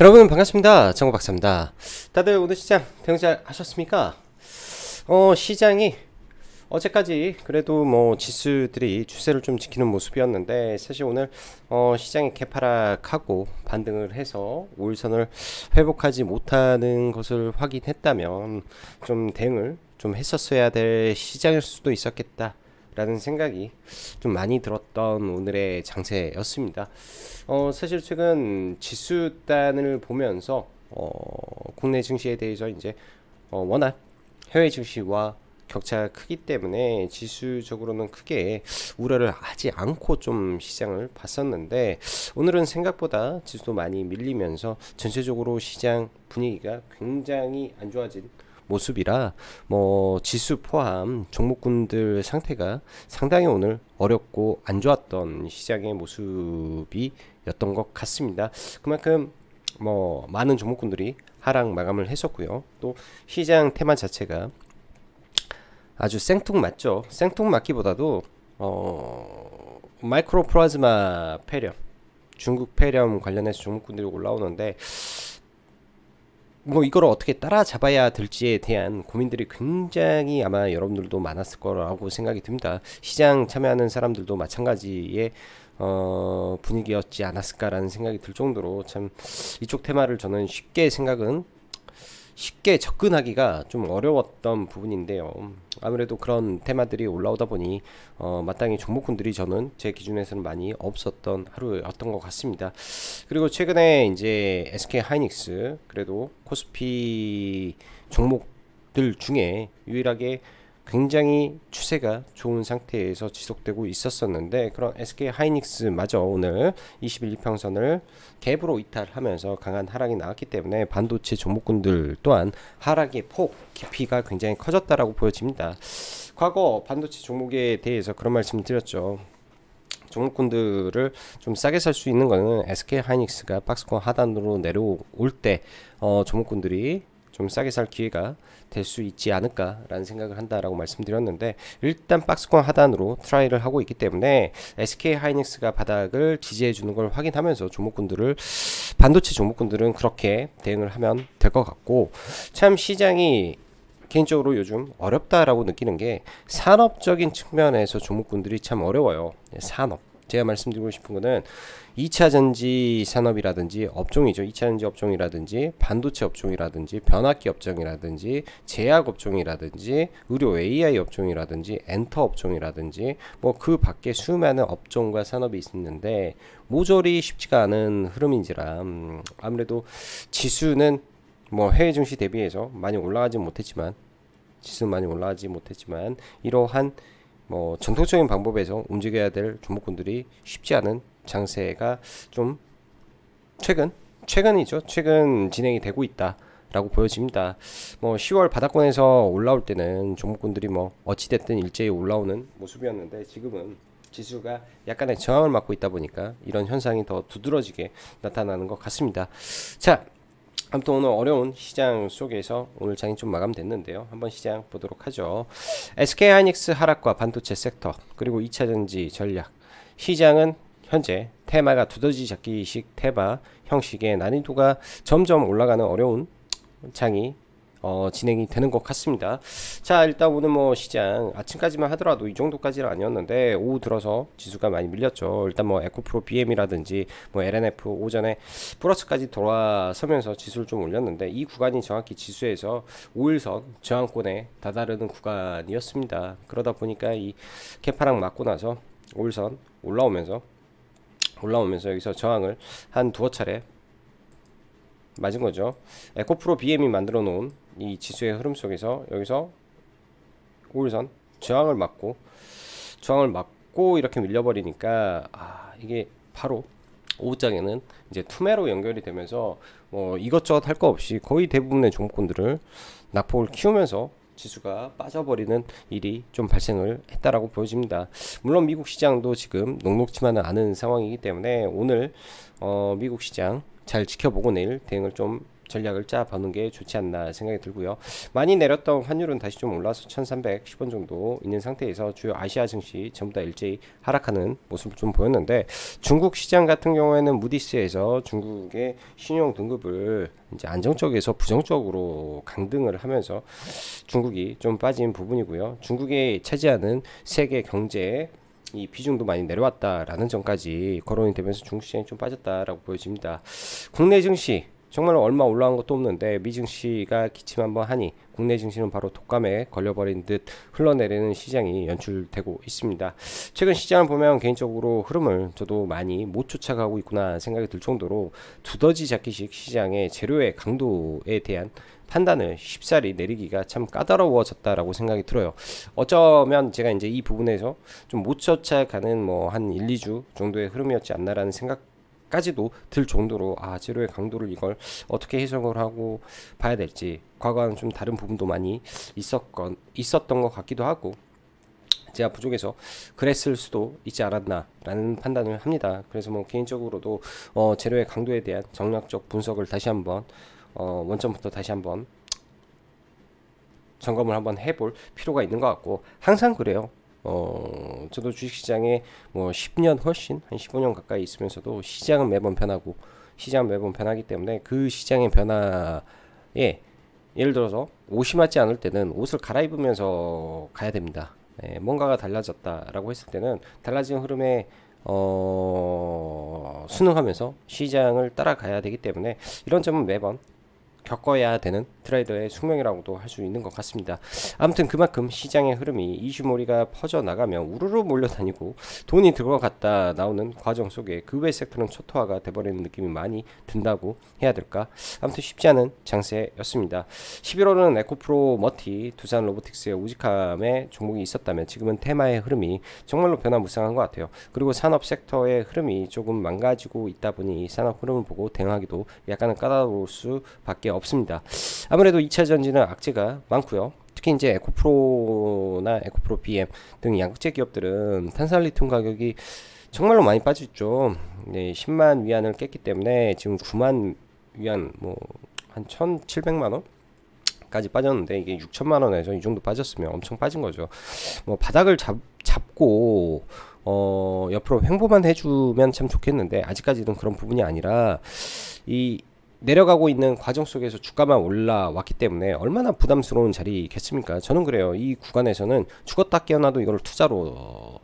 여러분 반갑습니다. 정보박사입니다. 다들 오늘 시장 대응 잘 하셨습니까? 시장이 어제까지 그래도 뭐 지수들이 추세를 좀 지키는 모습이었는데, 사실 오늘 시장이 개파락하고 반등을 해서 5일선을 회복하지 못하는 것을 확인했다면 좀 대응을 좀 했었어야 될 시장일 수도 있었겠다 라는 생각이 좀 많이 들었던 오늘의 장세였습니다. 사실 최근 지수단을 보면서 국내 증시에 대해서 이제 워낙 해외 증시와 격차가 크기 때문에 지수적으로는 크게 우려를 하지 않고 좀 시장을 봤었는데, 오늘은 생각보다 지수도 많이 밀리면서 전체적으로 시장 분위기가 굉장히 안 좋아진 모습이라 뭐 지수 포함 종목군들 상태가 상당히 오늘 어렵고 안 좋았던 시장의 모습이었던 것 같습니다. 그만큼 뭐 많은 종목군들이 하락 마감을 했었고요. 또 시장 테마 자체가 아주 생뚱맞죠. 생뚱맞기보다도 마이크로 플라즈마 폐렴, 중국 폐렴 관련해서 종목군들이 올라오는데, 뭐 이걸 어떻게 따라잡아야 될지에 대한 고민들이 굉장히 아마 여러분들도 많았을 거라고 생각이 듭니다. 시장 참여하는 사람들도 마찬가지의 분위기였지 않았을까라는 생각이 들 정도로, 참 이쪽 테마를 저는 쉽게 접근하기가 좀 어려웠던 부분인데요. 아무래도 그런 테마들이 올라오다 보니 마땅히 종목군들이 저는 제 기준에서는 많이 없었던 하루였던 것 같습니다. 그리고 최근에 이제 SK 하이닉스, 그래도 코스피 종목들 중에 유일하게 굉장히 추세가 좋은 상태에서 지속되고 있었었는데, 그런 SK 하이닉스마저 오늘 21 이평선을 갭으로 이탈하면서 강한 하락이 나왔기 때문에 반도체 종목군들 또한 하락의 폭 깊이가 굉장히 커졌다라고 보여집니다. 과거 반도체 종목에 대해서 그런 말씀을 드렸죠. 종목군들을 좀 싸게 살 수 있는 거는 SK 하이닉스가 박스권 하단으로 내려올 때 종목군들이 좀 싸게 살 기회가 될 수 있지 않을까라는 생각을 한다라고 말씀드렸는데, 일단 박스권 하단으로 트라이를 하고 있기 때문에 SK 하이닉스가 바닥을 지지해 주는 걸 확인하면서 반도체 종목군들은 그렇게 대응을 하면 될 것 같고, 참 시장이 개인적으로 요즘 어렵다라고 느끼는 게 산업적인 측면에서 종목군들이 참 어려워요. 산업, 제가 말씀드리고 싶은 거는 2차전지 산업이라든지 업종이죠. 2차전지 업종이라든지 반도체 업종이라든지 변압기 업종이라든지 제약 업종이라든지 의료 AI 업종이라든지 엔터 업종이라든지 뭐 그 밖에 수많은 업종과 산업이 있는데 모조리 쉽지가 않은 흐름인지라, 아무래도 지수는 뭐 해외 증시 대비해서 많이 올라가지 못했지만 이러한 뭐 전통적인 방법에서 움직여야 될 종목군들이 쉽지 않은 장세가 좀 최근 진행이 되고 있다라고 보여집니다. 뭐 10월 바닥권에서 올라올 때는 종목군들이 뭐 어찌됐든 일제히 올라오는 모습이었는데, 지금은 지수가 약간의 저항을 맞고 있다 보니까 이런 현상이 더 두드러지게 나타나는 것 같습니다. 자, 아무튼 오늘 어려운 시장 속에서 오늘 장이 좀 마감됐는데요. 한번 시장 보도록 하죠. SK 하이닉스 하락과 반도체 섹터, 그리고 2차전지 전략. 시장은 현재 테마가 두더지 잡기식 테마 형식의 난이도가 점점 올라가는 어려운 장이 진행이 되는 것 같습니다. 자, 일단 오늘 뭐 시장 아침까지만 하더라도 이 정도까지는 아니었는데 오후 들어서 지수가 많이 밀렸죠. 일단 뭐 에코프로 BM이라든지 뭐 LNF 오전에 플러스까지 돌아서면서 지수를 좀 올렸는데, 이 구간이 정확히 지수에서 5일선 저항권에 다다르는 구간이었습니다. 그러다 보니까 이 개파락 맞고 나서 5일선 올라오면서 여기서 저항을 한 두어 차례 맞은 거죠. 에코프로 BM이 만들어 놓은 이 지수의 흐름 속에서 여기서 5일선 저항을 맞고 이렇게 밀려버리니까, 이게 바로 오후장에는 이제 투매로 연결이 되면서 뭐 이것저것 할 거 없이 거의 대부분의 종목군들을 낙폭을 키우면서 지수가 빠져버리는 일이 좀 발생을 했다라고 보여집니다. 물론 미국 시장도 지금 녹록지만은 않은 상황이기 때문에 오늘 미국 시장 잘 지켜보고 내일 대응을 좀 전략을 짜보는 게 좋지 않나 생각이 들고요. 많이 내렸던 환율은 다시 좀 올라서 1310원 정도 있는 상태에서 주요 아시아 증시 전부 다 일제히 하락하는 모습을 좀 보였는데, 중국 시장 같은 경우에는 무디스에서 중국의 신용 등급을 이제 안정적에서 부정적으로 강등을 하면서 중국이 좀 빠진 부분이고요. 중국이 차지하는 세계 경제의 이 비중도 많이 내려왔다라는 점까지 거론이 되면서 중국 시장이 좀 빠졌다라고 보여집니다. 국내 증시 정말로 얼마 올라간 것도 없는데 미 증시가 기침 한번 하니 국내 증시는 바로 독감에 걸려버린 듯 흘러내리는 시장이 연출되고 있습니다. 최근 시장을 보면 개인적으로 흐름을 저도 많이 못 쫓아가고 있구나 생각이 들 정도로 두더지 잡기식 시장의 재료의 강도에 대한 판단을 쉽사리 내리기가 참 까다로워졌다라고 생각이 들어요. 어쩌면 제가 이제 이 부분에서 좀 못 쫓아가는 뭐 한 1, 2주 정도의 흐름이었지 않나라는 생각까지도 들 정도로 재료의 강도를 이걸 어떻게 해석을 하고 봐야 될지, 과거와는 좀 다른 부분도 많이 있었던 것 같기도 하고 제가 부족해서 그랬을 수도 있지 않았나라는 판단을 합니다. 그래서 뭐 개인적으로도 재료의 강도에 대한 정략적 분석을 다시 한번 원점부터 다시 한번 점검을 한번 해볼 필요가 있는 것 같고, 항상 그래요. 저도 주식시장에 뭐 10년 훨씬 한 15년 가까이 있으면서도 시장은 매번 변하고 시장은 매번 변하기 때문에 그 시장의 변화에 예를 들어서 옷이 맞지 않을 때는 옷을 갈아입으면서 가야 됩니다. 뭔가가 달라졌다라고 했을 때는 달라진 흐름에 순응하면서 시장을 따라가야 되기 때문에 이런 점은 매번 겪어야 되는 트레이더의 숙명이라고도 할 수 있는 것 같습니다. 아무튼 그만큼 시장의 흐름이 이슈몰이가 퍼져나가면 우르르 몰려다니고 돈이 들어갔다 나오는 과정 속에 그 외 섹터는 초토화가 돼버리는 느낌이 많이 든다고 해야 될까. 아무튼 쉽지 않은 장세였습니다. 11월은 에코프로 머티, 두산 로보틱스의 우직함의 종목이 있었다면 지금은 테마의 흐름이 정말로 변화무쌍한 것 같아요. 그리고 산업 섹터의 흐름이 조금 망가지고 있다 보니 산업 흐름을 보고 대응하기도 약간은 까다로울 수밖에 없습니다. 아무래도 2차 전지는 악재가 많고요. 특히 이제 에코프로나 에코프로 BM 등 양극재 기업들은 탄산리튬 가격이 정말로 많이 빠졌죠. 10만 위안을 깼기 때문에 지금 9만 위안, 뭐 한 1,700만 원 까지 빠졌는데, 이게 6천만 원에서 이 정도 빠졌으면 엄청 빠진 거죠. 뭐 바닥을 잡고 옆으로 횡보만 해주면 참 좋겠는데 아직까지는 그런 부분이 아니라 이 내려가고 있는 과정 속에서 주가만 올라왔기 때문에 얼마나 부담스러운 자리겠습니까? 저는 그래요. 이 구간에서는 죽었다 깨어나도 이걸 투자로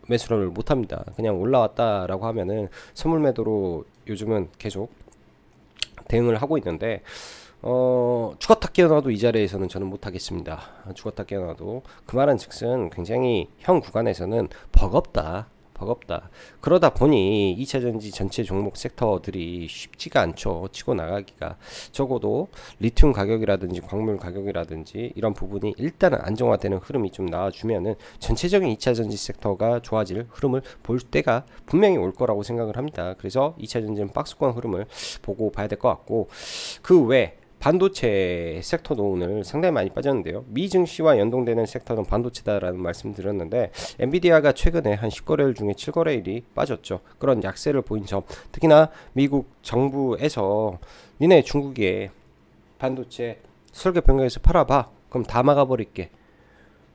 매수를 못합니다. 그냥 올라왔다라고 하면은 선물 매도로 요즘은 계속 대응을 하고 있는데, 죽었다 깨어나도 이 자리에서는 저는 못하겠습니다. 죽었다 깨어나도. 그 말은 즉슨 굉장히 현 구간에서는 버겁다. 그러다 보니 2차전지 전체 종목 섹터들이 쉽지가 않죠. 치고 나가기가. 적어도 리튬 가격이라든지 광물 가격이라든지 이런 부분이 일단은 안정화되는 흐름이 좀 나와주면은 전체적인 2차전지 섹터가 좋아질 흐름을 볼 때가 분명히 올 거라고 생각을 합니다. 그래서 2차전지는 박스권 흐름을 보고 봐야 될 것 같고, 그 외 반도체 섹터도 오늘 상당히 많이 빠졌는데요. 미 증시와 연동되는 섹터는 반도체다라는 말씀 드렸는데, 엔비디아가 최근에 한 10거래일 중에 7거래일이 빠졌죠. 그런 약세를 보인 점, 특히나 미국 정부에서 니네 중국에 반도체 설계 변경해서 팔아봐, 그럼 다 막아버릴게.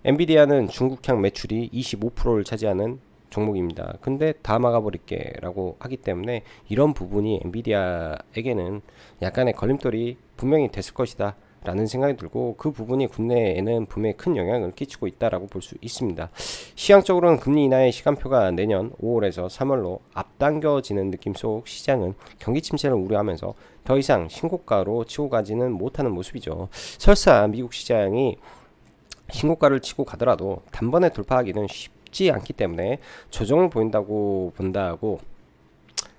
엔비디아는 중국향 매출이 25%를 차지하는 종목입니다. 근데 다 막아버릴게 라고 하기 때문에 이런 부분이 엔비디아에게는 약간의 걸림돌이 분명히 됐을 것이다 라는 생각이 들고, 그 부분이 국내에는 분명히 큰 영향을 끼치고 있다라고 볼 수 있습니다. 시향적으로는 금리 인하의 시간표가 내년 5월에서 3월로 앞당겨지는 느낌 속 시장은 경기 침체를 우려하면서 더 이상 신고가로 치고 가지는 못하는 모습이죠. 설사 미국 시장이 신고가를 치고 가더라도 단번에 돌파하기는 쉽지 않기 때문에 조정을 본다고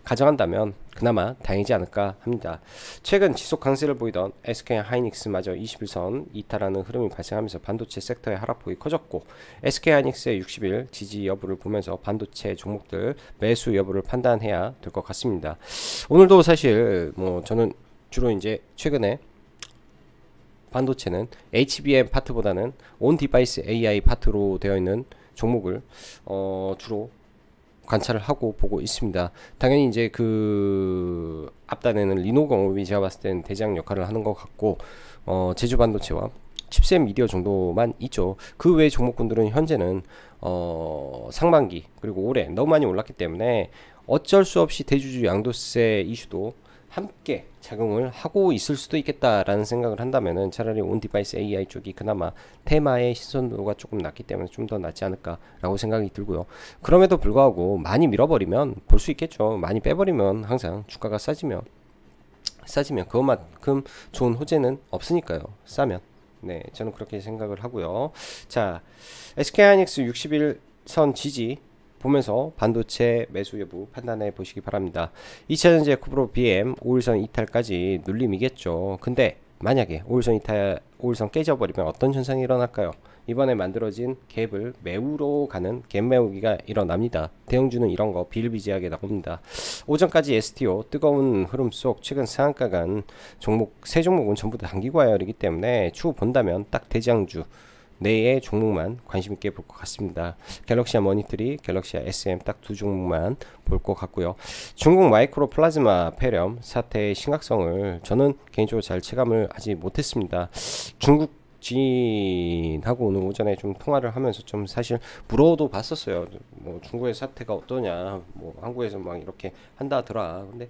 가정한다면 그나마 다행이지 않을까 합니다. 최근 지속 강세를 보이던 SK 하이닉스마저 21선 이탈하는 흐름이 발생하면서 반도체 섹터의 하락폭이 커졌고, SK 하이닉스의 60일 지지 여부를 보면서 반도체 종목들 매수 여부를 판단해야 될 것 같습니다. 오늘도 사실 뭐 저는 주로 이제 최근에 반도체는 HBM 파트보다는 온 디바이스 AI 파트로 되어 있는 종목을 주로 관찰을 하고 보고 있습니다. 당연히 이제 그 앞단에는 리노공업이 제가 봤을 때는 대장 역할을 하는 것 같고, 제주 반도체와 칩셋 미디어 정도만 있죠. 그 외 종목군들은 현재는 상반기 그리고 올해 너무 많이 올랐기 때문에 어쩔 수 없이 대주주 양도세 이슈도 함께 작용을 하고 있을 수도 있겠다라는 생각을 한다면은 차라리 온디바이스 AI 쪽이 그나마 테마의 신선도가 조금 낮기 때문에 좀 더 낫지 않을까라고 생각이 들고요. 그럼에도 불구하고 많이 밀어버리면 볼 수 있겠죠. 많이 빼버리면 항상 주가가 싸지면 그것만큼 좋은 호재는 없으니까요. 싸면. 네, 저는 그렇게 생각을 하고요. 자, SK하이닉스 61선 지지 보면서 반도체 매수 여부 판단해 보시기 바랍니다. 2차전지 코브로 BM 5일선 이탈까지 눌림이겠죠. 근데 만약에 5일선 깨져버리면 어떤 현상이 일어날까요? 이번에 만들어진 갭을 메우러 가는 갭 메우기가 일어납니다. 대형주는 이런 거 비일비재하게 나옵니다. 오전까지 STO 뜨거운 흐름 속 최근 상한가 간 세 종목은 전부 다 단기 과열이기 때문에 추후 본다면 딱 대장주 내의 종목만 관심 있게 볼 것 같습니다. 갤럭시아 머니터리, 갤럭시아 SM 딱 두 종목만 볼 것 같고요. 중국 마이크로 플라즈마 폐렴 사태의 심각성을 저는 개인적으로 잘 체감을 하지 못했습니다. 중국 지인하고 오늘 오전에 좀 통화를 하면서 좀 사실 부러워도 봤었어요. 뭐 중국의 사태가 어떠냐, 뭐 한국에서 막 이렇게 한다더라. 근데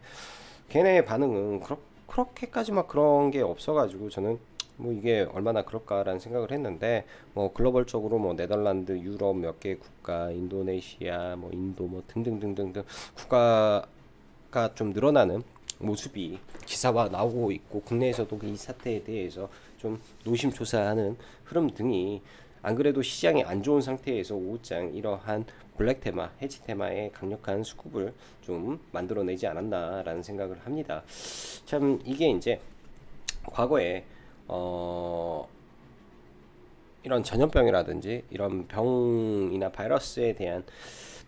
걔네의 반응은 그렇게까지 막 그런 게 없어가지고 저는 뭐 이게 얼마나 그럴까라는 생각을 했는데, 뭐 글로벌적으로 뭐 네덜란드, 유럽 몇 개 국가, 인도네시아, 뭐 인도 뭐 등등등등등 국가가 좀 늘어나는 모습이 기사화 나오고 있고, 국내에서도 이 사태에 대해서 좀 노심초사하는 흐름 등이, 안 그래도 시장이 안 좋은 상태에서 오후장 이러한 블랙 테마, 해지 테마의 강력한 스쿱을 좀 만들어내지 않았나라는 생각을 합니다. 참 이게 이제 과거에 이런 전염병이라든지 이런 병이나 바이러스에 대한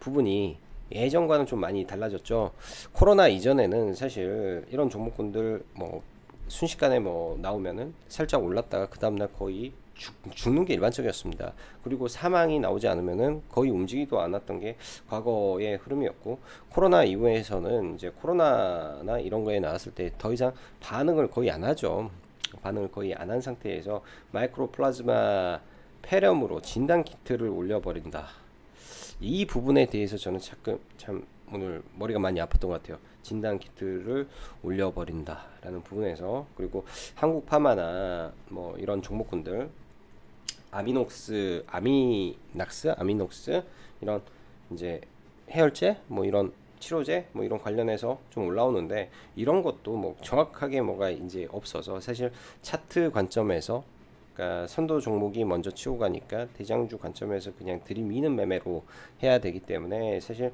부분이 예전과는 좀 많이 달라졌죠. 코로나 이전에는 사실 이런 종목군들 뭐 순식간에 뭐 나오면은 살짝 올랐다가 그 다음날 거의 죽는 게 일반적이었습니다. 그리고 사망이 나오지 않으면은 거의 움직이도 않았던 게 과거의 흐름이었고, 코로나 이후에서는 이제 코로나나 이런 거에 나왔을 때 더 이상 반응을 거의 안 하죠. 반응을 거의 안 한 상태에서 마이크로 플라즈마 폐렴으로 진단 키트를 올려버린다. 이 부분에 대해서 저는 참 오늘 머리가 많이 아팠던 것 같아요. 진단 키트를 올려버린다 라는 부분에서. 그리고 한국 파마나 뭐 이런 종목군들 아미녹스 이런 이제 해열제 뭐 이런 치료제 뭐 이런 관련해서 좀 올라오는데, 이런 것도 뭐 정확하게 뭐가 이제 없어서 사실 차트 관점에서, 그러니까 선도 종목이 먼저 치고 가니까 대장주 관점에서 그냥 들이미는 매매로 해야 되기 때문에 사실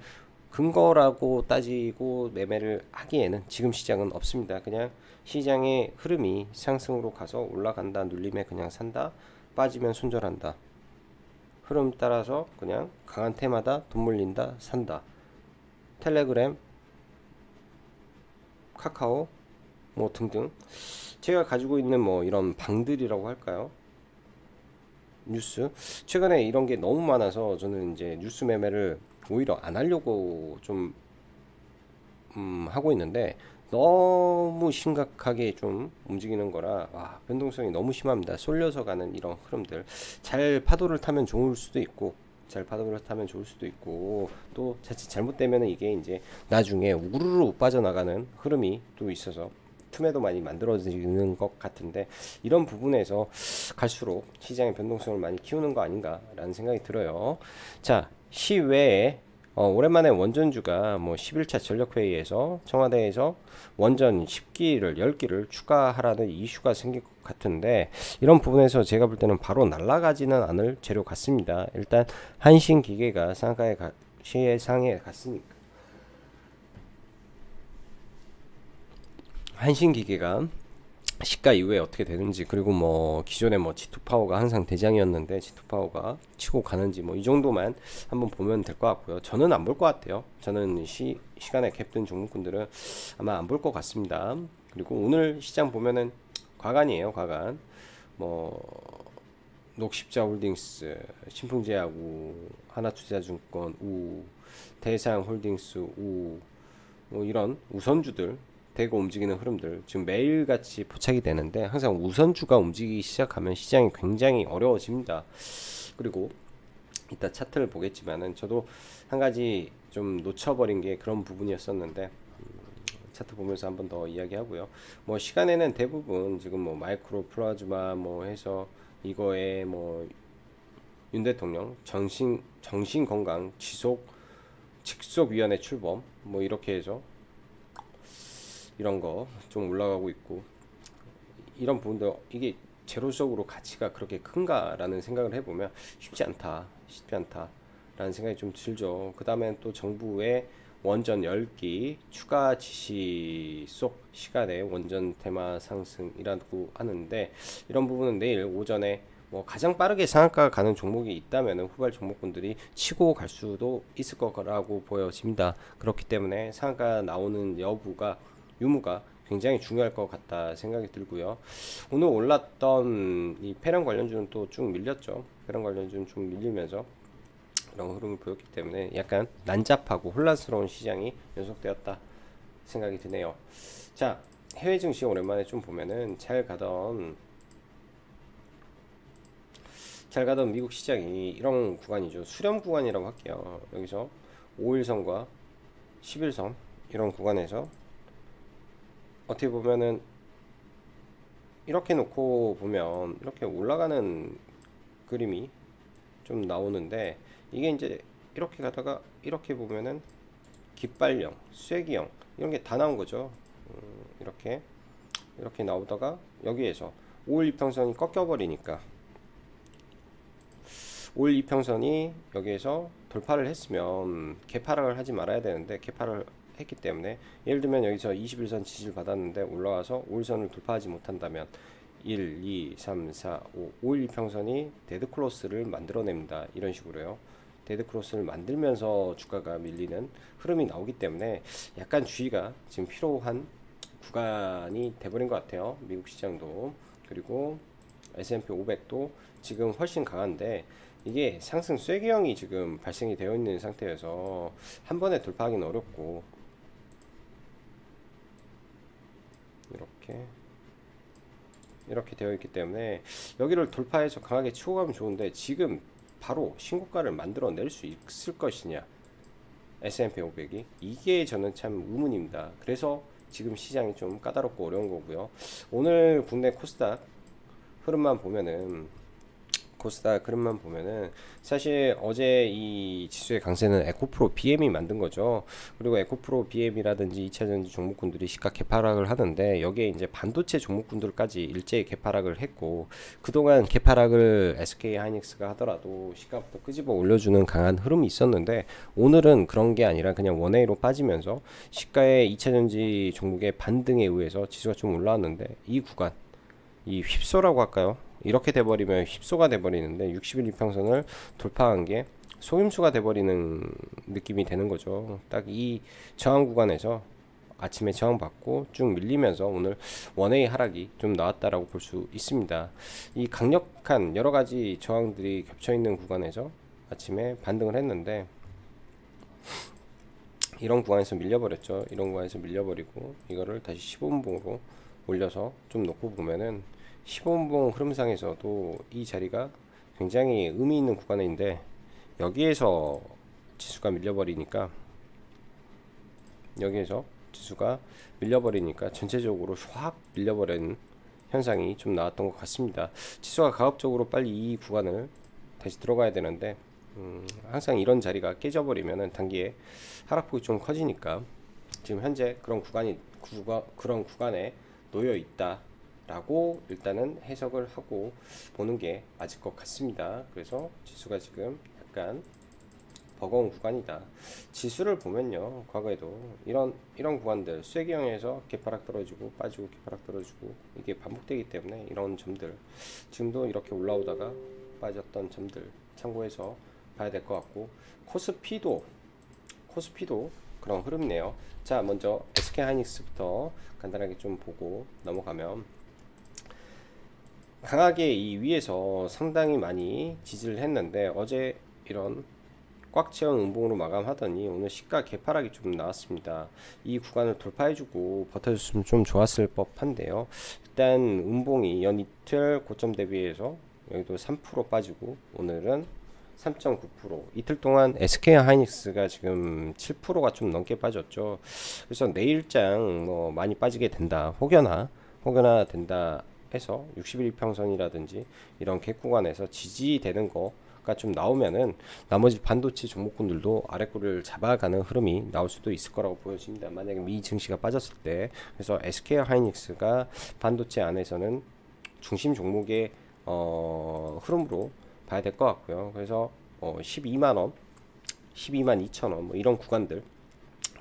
근거라고 따지고 매매를 하기에는 지금 시장은 없습니다. 그냥 시장의 흐름이 상승으로 가서 올라간다, 눌림에 그냥 산다, 빠지면 손절한다, 흐름 따라서 그냥 강한 테마다 돈 몰린다, 산다. 텔레그램, 카카오 뭐 등등 제가 가지고 있는 뭐 이런 방들이라고 할까요? 뉴스, 최근에 이런 게 너무 많아서 저는 이제 뉴스 매매를 오히려 안 하려고 좀 하고 있는데, 너무 심각하게 좀 움직이는 거라 와, 변동성이 너무 심합니다. 쏠려서 가는 이런 흐름들, 잘 파도를 타면 좋을 수도 있고 또 자칫 잘못되면 이게 이제 나중에 우르르 빠져나가는 흐름이 또 있어서 틈에도 많이 만들어지는 것 같은데, 이런 부분에서 갈수록 시장의 변동성을 많이 키우는 거 아닌가라는 생각이 들어요. 자, 시외에 오랜만에 원전주가 뭐 11차 전력회의에서 청와대에서 원전 10기를 추가하라는 이슈가 생길 것 같은데, 이런 부분에서 제가 볼 때는 바로 날아가지는 않을 재료 같습니다. 일단 한신기계가 시장에 갔으니까, 한신기계가 시가 이후에 어떻게 되는지, 그리고 뭐 기존에 뭐 G2파워가 항상 대장이었는데 G2파워가 치고 가는지, 뭐 이 정도만 한번 보면 될 것 같고요. 저는 안 볼 것 같아요. 저는 시간에 캡든 종목군들은 아마 안 볼 것 같습니다. 그리고 오늘 시장 보면은 과간이에요. 과간. 뭐 녹십자홀딩스, 신풍제약 우, 하나투자증권 우, 대상홀딩스 우, 뭐 이런 우선주들 대거 움직이는 흐름들 지금 매일같이 포착이 되는데 항상 우선주가 움직이기 시작하면 시장이 굉장히 어려워집니다. 그리고 이따 차트를 보겠지만은 저도 한 가지 좀 놓쳐버린 게 그런 부분이었었는데 차트 보면서 한번 더 이야기하고요. 뭐 시간에는 대부분 지금 뭐 마이크로 플라즈마 뭐 해서 이거에 뭐 윤 대통령 정신 건강 직속위원회 출범 뭐 이렇게 해서 이런 거 좀 올라가고 있고, 이런 부분도 이게 제로적으로 가치가 그렇게 큰가라는 생각을 해보면 쉽지 않다라는 생각이 좀 들죠. 그 다음에 또 정부의 원전 10기 추가 지시 속 시간에 원전 테마 상승이라고 하는데, 이런 부분은 내일 오전에 뭐 가장 빠르게 상한가 가는 종목이 있다면 후발 종목군들이 치고 갈 수도 있을 거라고 보여집니다. 그렇기 때문에 상한가 나오는 유무가 굉장히 중요할 것 같다 생각이 들고요. 오늘 올랐던 이 패런 관련주는 또 쭉 밀렸죠. 패런 관련주는 쭉 밀리면서 그런 흐름을 보였기 때문에 약간 난잡하고 혼란스러운 시장이 연속되었다 생각이 드네요. 자, 해외 증시 오랜만에 좀 보면은 잘 가던 미국 시장이 이런 구간이죠. 수렴 구간이라고 할게요. 여기서 5일선과 11선 이런 구간에서 어떻게 보면은 이렇게 놓고 보면 이렇게 올라가는 그림이 좀 나오는데, 이게 이제 이렇게 가다가 이렇게 보면은 깃발령, 쐐기형 이런 게 다 나온 거죠. 이렇게 나오다가 여기에서 5일 이평선이 꺾여 버리니까 5일 이평선이 여기에서 돌파를 했으면 개파락을 하지 말아야 되는데 개파를 했기 때문에, 예를 들면 여기서 21선 지지를 받았는데 올라와서 5일선을 돌파하지 못한다면 1, 2, 3, 4, 5, 5일 이평선이 데드크로스를 만들어냅니다. 이런 식으로요. 데드크로스를 만들면서 주가가 밀리는 흐름이 나오기 때문에 약간 주의가 지금 필요한 구간이 돼버린 것 같아요. 미국 시장도. 그리고 S&P 500도 지금 훨씬 강한데, 이게 상승 쐐기형이 지금 발생이 되어 있는 상태여서 한 번에 돌파하기는 어렵고, 이렇게 되어 있기 때문에 여기를 돌파해서 강하게 치고 가면 좋은데, 지금 바로 신고가를 만들어낼 수 있을 것이냐, S&P 500이, 이게 저는 참 의문입니다. 그래서 지금 시장이 좀 까다롭고 어려운 거고요. 오늘 국내 코스닥 흐름만 보면은 사실 어제 이 지수의 강세는 에코프로 BM이 만든 거죠. 그리고 에코프로 BM이라든지 2차전지 종목군들이 시가 개파락을 하는데, 여기에 이제 반도체 종목군들까지 일제히 개파락을 했고, 그동안 개파락을 SK 하이닉스가 하더라도 시가부터 끄집어 올려주는 강한 흐름이 있었는데, 오늘은 그런 게 아니라 그냥 원웨이로 빠지면서 시가의 2차전지 종목의 반등에 의해서 지수가 좀 올라왔는데, 이 구간, 이 휩소라고 할까요? 이렇게 돼버리면 휩소가 돼버리는데 60일 이평선을 돌파한 게 속임수가 돼버리는 느낌이 되는 거죠. 딱 이 저항 구간에서 아침에 저항받고 쭉 밀리면서 오늘 원웨이 하락이 좀 나왔다라고 볼 수 있습니다. 이 강력한 여러 가지 저항들이 겹쳐 있는 구간에서 아침에 반등을 했는데, 이런 구간에서 밀려버렸죠. 이런 구간에서 밀려버리고 이거를 다시 15분봉으로 올려서 좀 놓고 보면은 15분봉 흐름상에서도 이 자리가 굉장히 의미 있는 구간인데, 여기에서 지수가 밀려버리니까 전체적으로 확 밀려버리는 현상이 좀 나왔던 것 같습니다. 지수가 가급적으로 빨리 이 구간을 다시 들어가야 되는데, 항상 이런 자리가 깨져버리면은 단기에 하락폭이 좀 커지니까 지금 현재 그런 구간에 놓여 있다 라고 일단은 해석을 하고 보는 게 맞을 것 같습니다. 그래서 지수가 지금 약간 버거운 구간이다. 지수를 보면요, 과거에도 이런 구간들 쐐기형에서 개파락 떨어지고 빠지고 개파락 떨어지고 이게 반복되기 때문에, 이런 점들 지금도 이렇게 올라오다가 빠졌던 점들 참고해서 봐야 될 것 같고, 코스피도 그런 흐름이네요. 자, 먼저 SK 하이닉스부터 간단하게 좀 보고 넘어가면, 강하게 이 위에서 상당히 많이 지지를 했는데 어제 이런 꽉 채운 음봉으로 마감하더니 오늘 시가 개파락이 좀 나왔습니다. 이 구간을 돌파해주고 버텨줬으면 좀 좋았을 법한데요. 일단 음봉이 연이틀 고점 대비해서 여기도 3% 빠지고 오늘은 3.9%. 이틀 동안 SK 하이닉스가 지금 7%가 좀 넘게 빠졌죠. 그래서 내일장 뭐 많이 빠지게 된다. 혹여나 된다 해서 61 평선이라든지 이런 갭 구간에서 지지되는 거가 좀 나오면은 나머지 반도체 종목군들도 아래꼬리를 잡아가는 흐름이 나올 수도 있을 거라고 보여집니다. 만약에 미 증시가 빠졌을 때. 그래서 SK 하이닉스가 반도체 안에서는 중심 종목의 흐름으로 봐야 될 것 같고요. 그래서 12만원 12만 2천원 뭐 이런 구간들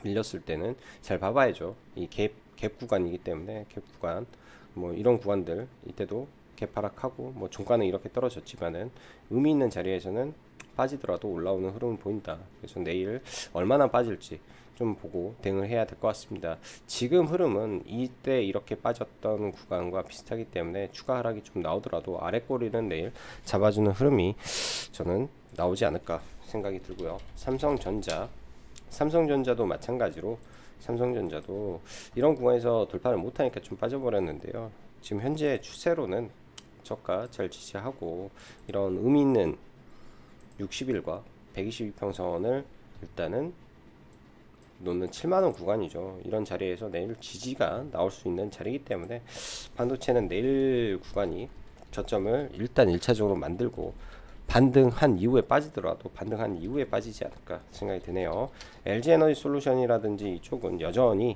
밀렸을 때는 잘 봐봐야죠. 이 갭 구간이기 때문에 갭 구간 뭐 이런 구간들 이때도 개파락하고 뭐 종가는 이렇게 떨어졌지만은 의미 있는 자리에서는 빠지더라도 올라오는 흐름을 보인다. 그래서 내일 얼마나 빠질지 좀 보고 대응을 해야 될 것 같습니다. 지금 흐름은 이때 이렇게 빠졌던 구간과 비슷하기 때문에 추가 하락이 좀 나오더라도 아래 꼬리는 내일 잡아주는 흐름이 저는 나오지 않을까 생각이 들고요. 삼성전자도 마찬가지로 삼성전자도 이런 구간에서 돌파를 못하니까 좀 빠져버렸는데요. 지금 현재 추세로는 저가 잘 지지하고 이런 의미 있는 60일과 122평선을 일단은 놓는 7만원 구간이죠. 이런 자리에서 내일 지지가 나올 수 있는 자리이기 때문에 반도체는 내일 구간이 저점을 일단 1차적으로 만들고 반등한 이후에 빠지더라도 반등한 이후에 빠지지 않을까 생각이 드네요. LG에너지솔루션이라든지 이쪽은 여전히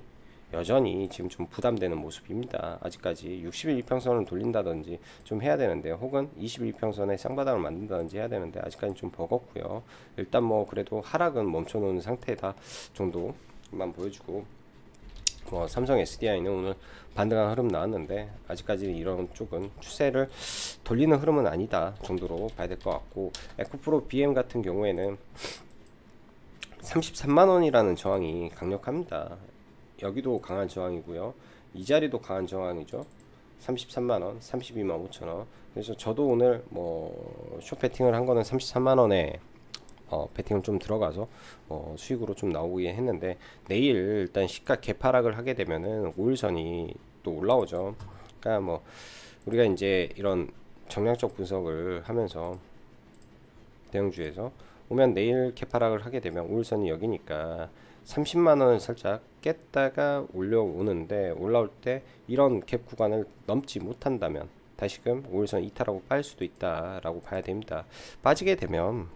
지금 좀 부담되는 모습입니다. 아직까지 61평선을 돌린다든지 좀 해야 되는데 혹은 21평선에 쌍바닥을 만든다든지 해야 되는데 아직까지 좀 버겁고요. 일단 뭐 그래도 하락은 멈춰놓은 상태다 정도만 보여주고 뭐 삼성 SDI는 오늘 반등한 흐름 나왔는데 아직까지 이런 쪽은 추세를 돌리는 흐름은 아니다 정도로 봐야 될 것 같고 에코프로 BM 같은 경우에는 33만원이라는 저항이 강력합니다. 여기도 강한 저항이고요. 이 자리도 강한 저항이죠. 33만원, 32만 5천원. 그래서 저도 오늘 뭐 숏배팅을 한 거는 33만원에 배팅을 좀 들어가서 수익으로 좀 나오긴 했는데 내일 일단 시가 개파락을 하게 되면은 5일선이 또 올라오죠. 그러니까 뭐 우리가 이제 이런 정량적 분석을 하면서 대형주에서 오면 내일 개파락을 하게 되면 5일선이 여기니까 30만원을 살짝 깼다가 올라오는데 올라올 때 이런 갭 구간을 넘지 못한다면 다시금 5일선 이탈하고 빠질 수도 있다라고 봐야 됩니다. 빠지게 되면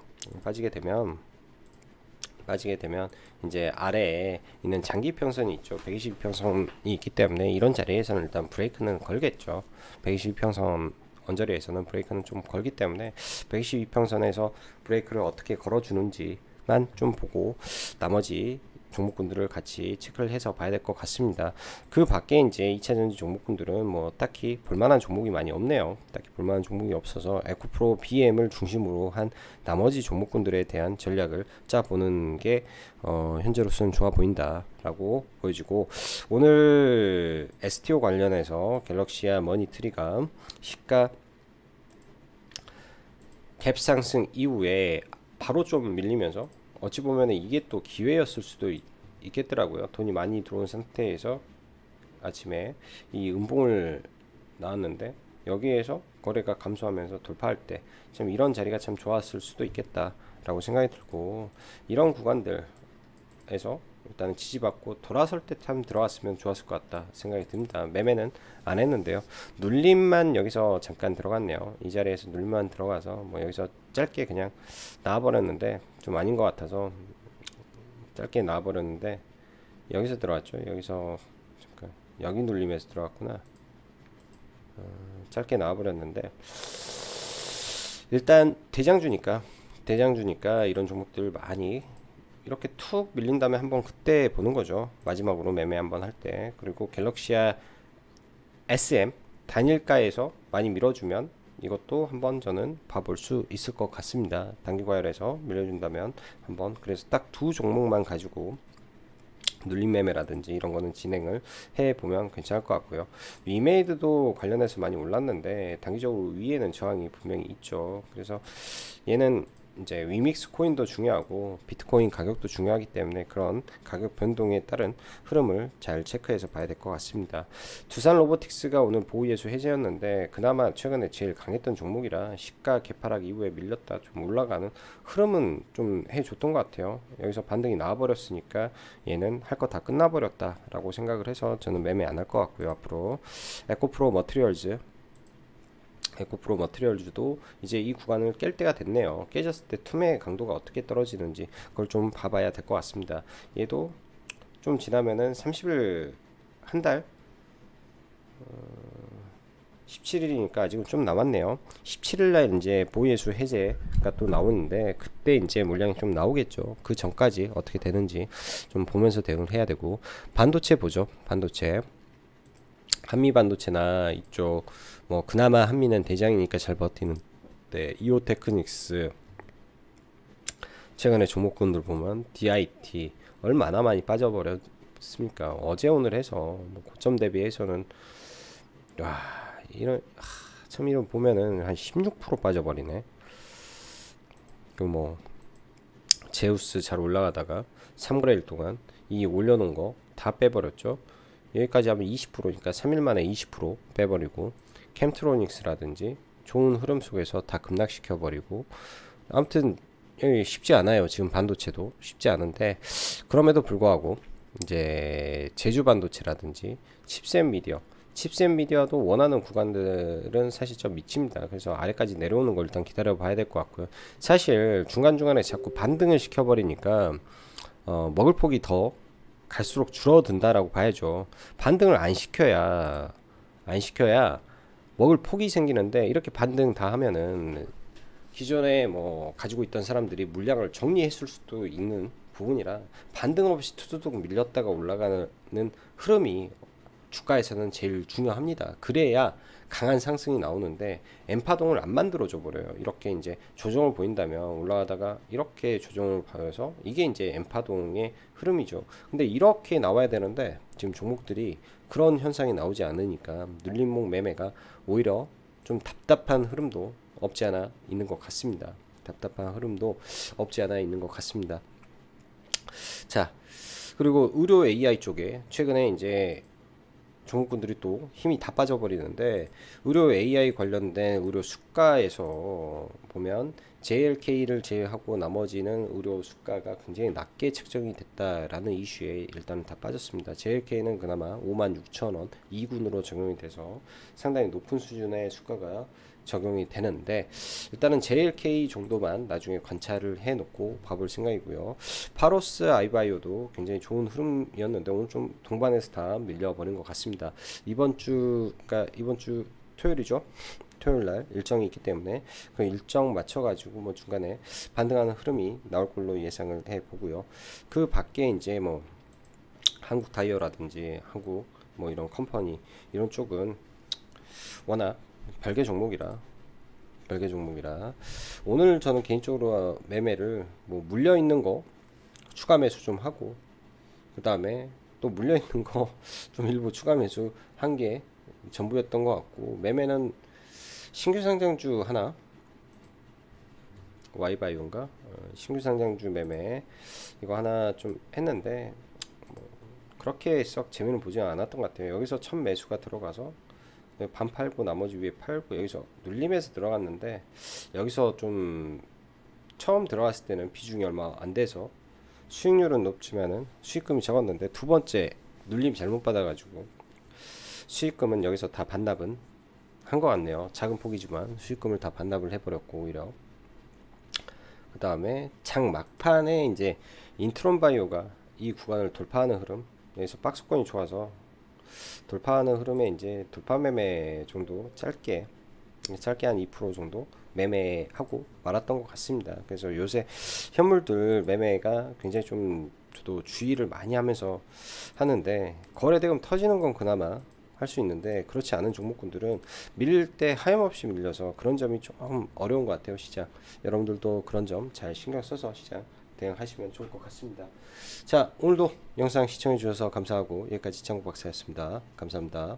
이제 아래에 있는 장기 평선이 있죠. 122평선이 있기 때문에 이런 자리에서는 일단 브레이크는 걸겠죠. 122평선 언저리에서는 브레이크는 좀 걸기 때문에 122평선에서 브레이크를 어떻게 걸어주는지만 좀 보고 나머지 종목군들을 같이 체크를 해서 봐야 될 것 같습니다. 그 밖에 이제 2차전지 종목군들은 뭐 딱히 볼만한 종목이 많이 없네요. 딱히 볼만한 종목이 없어서 에코프로 BM을 중심으로 한 나머지 종목군들에 대한 전략을 짜보는 게 현재로서는 좋아 보인다 라고 보여지고 오늘 STO 관련해서 갤럭시아 머니트리가 시가 갭 상승 이후에 바로 좀 밀리면서 어찌 보면 이게 또 기회였을 수도 있겠더라고요. 돈이 많이 들어온 상태에서 아침에 이 음봉을 나왔는데 여기에서 거래가 감소하면서 돌파할 때 참 이런 자리가 참 좋았을 수도 있겠다라고 생각이 들고 이런 구간들에서 일단은 지지받고 돌아설 때 참 들어갔으면 좋았을 것 같다 생각이 듭니다. 매매는 안 했는데요. 눌림만 여기서 잠깐 들어갔네요. 이 자리에서 눌림만 들어가서 뭐 여기서 짧게 그냥 나와버렸는데 좀 아닌 것 같아서 짧게 나와버렸는데 여기서 들어왔죠. 여기서 잠깐 여기 눌림에서 들어갔구나. 짧게 나와버렸는데 일단 대장주니까 이런 종목들 많이 이렇게 툭 밀린 다음에 한번 그때 보는 거죠. 마지막으로 매매 한번 할 때. 그리고 갤럭시아 SM 단일가에서 많이 밀어주면 이것도 한번 저는 봐볼 수 있을 것 같습니다. 단기 과열에서 밀어준다면 한번 그래서 딱 두 종목만 가지고 눌림 매매라든지 이런 거는 진행을 해 보면 괜찮을 것 같고요. 위메이드도 관련해서 많이 올랐는데 단기적으로 위에는 저항이 분명히 있죠. 그래서 얘는 이제 위믹스 코인도 중요하고 비트코인 가격도 중요하기 때문에 그런 가격 변동에 따른 흐름을 잘 체크해서 봐야 될 것 같습니다. 두산 로보틱스가 오늘 보유예수 해제였는데 그나마 최근에 제일 강했던 종목이라 시가 개파락 이후에 밀렸다 좀 올라가는 흐름은 좀 해줬던 것 같아요. 여기서 반등이 나와버렸으니까 얘는 할 거 다 끝나버렸다 라고 생각을 해서 저는 매매 안 할 것 같고요. 앞으로 에코프로 머티리얼즈도 이제 이 구간을 깰 때가 됐네요. 깨졌을 때 투매 강도가 어떻게 떨어지는지 그걸 좀 봐봐야 될 것 같습니다. 얘도 좀 지나면은 30일 한 달 17일이니까 아직은 좀 남았네요. 17일날 이제 보유예수 해제가 또 나오는데 그때 이제 물량이 좀 나오겠죠. 그 전까지 어떻게 되는지 좀 보면서 대응을 해야 되고, 반도체 보죠. 반도체 한미반도체나 이쪽 뭐 그나마 한미는 대장이니까 잘 버티는 이오테크닉스 최근에 종목군들 보면 DIT 얼마나 많이 빠져버렸습니까? 어제 오늘 해서 뭐 고점 대비해서는 와 참 이런 보면은 한 16% 빠져버리네. 그 뭐 제우스 잘 올라가다가 3거래일 동안 이 올려놓은 거 다 빼버렸죠. 여기까지 하면 20%니까 3일 만에 20% 빼버리고, 캠트로닉스라든지 좋은 흐름 속에서 다 급락시켜 버리고, 아무튼 여기 쉽지 않아요. 지금 반도체도 쉽지 않은데, 그럼에도 불구하고 이제 제주 반도체라든지 칩셋 미디어도 원하는 구간들은 사실 좀 미칩니다. 그래서 아래까지 내려오는 걸 일단 기다려 봐야 될 것 같고요. 사실 중간중간에 자꾸 반등을 시켜버리니까 먹을 폭이 더 갈수록 줄어든다라고 봐야죠. 반등을 안 시켜야 먹을 폭이 생기는데, 이렇게 반등 다 하면은 기존에 뭐 가지고 있던 사람들이 물량을 정리했을 수도 있는 부분이라, 반등 없이 투두둑 밀렸다가 올라가는 흐름이 주가에서는 제일 중요합니다. 그래야 강한 상승이 나오는데 N파동을 안 만들어줘 버려요. 이렇게 이제 조정을 보인다면 올라가다가 이렇게 조정을 보여서 이게 이제 N파동의 흐름이죠. 근데 이렇게 나와야 되는데 지금 종목들이 그런 현상이 나오지 않으니까 눌림목 매매가 오히려 좀 답답한 흐름도 없지 않아 있는 것 같습니다. 자, 그리고 의료 AI 쪽에 최근에 이제 종목군들이 또 힘이 다 빠져버리는데, 의료 AI 관련된 의료 수가에서 보면 JLK를 제외하고 나머지는 의료 수가가 굉장히 낮게 책정이 됐다라는 이슈에 일단 다 빠졌습니다. JLK는 그나마 56,000원 2군으로 적용이 돼서 상당히 높은 수준의 수가가 적용이 되는데, 일단은 JLK 정도만 나중에 관찰을 해 놓고 봐볼 생각이고요. 파로스 아이바이오도 굉장히 좋은 흐름이었는데 오늘 좀 동반해서 다 밀려버린 것 같습니다. 이번 주 토요일이죠. 토요일날 일정이 있기 때문에 그 일정 맞춰가지고 뭐 중간에 반등하는 흐름이 나올 걸로 예상을 해보고요. 그 밖에 이제 뭐 한국 타이어라든지 한국 뭐 이런 컴퍼니 이런 쪽은 워낙 별개 종목이라 오늘 저는 개인적으로 매매를 뭐 물려 있는 거 추가 매수 좀 하고, 그 다음에 또 물려 있는 거 좀 일부 추가 매수 한 게 전부였던 것 같고, 매매는 신규 상장주 하나 와이바이오인가 신규 상장주 매매 이거 하나 좀 했는데 뭐 그렇게 썩 재미는 보지 않았던 것 같아요. 여기서 첫 매수가 들어가서 반 팔고 나머지 위에 팔고 여기서 눌림에서 들어갔는데, 여기서 좀 처음 들어갔을 때는 비중이 얼마 안 돼서 수익률은 높지만은 수익금이 적었는데, 두 번째 눌림 잘못 받아가지고 수익금은 여기서 다 반납은 한 것 같네요. 작은 폭이지만 수익금을 다 반납을 해버렸고, 오히려 그 다음에 장 막판에 이제 인트론바이오가 이 구간을 돌파하는 흐름, 여기서 박스권이 좋아서 돌파하는 흐름에 이제 돌파 매매 정도 짧게 한 2% 정도 매매하고 말았던 것 같습니다. 그래서 요새 현물들 매매가 굉장히 좀 저도 주의를 많이 하면서 하는데, 거래대금 터지는 건 그나마 할 수 있는데 그렇지 않은 종목군들은 밀릴 때 하염없이 밀려서 그런 점이 좀 어려운 것 같아요. 시장 여러분들도 그런 점 잘 신경 써서 시장 대응하시면 좋을 것 같습니다. 자, 오늘도 영상 시청해 주셔서 감사하고 여기까지 장국 박사였습니다. 감사합니다.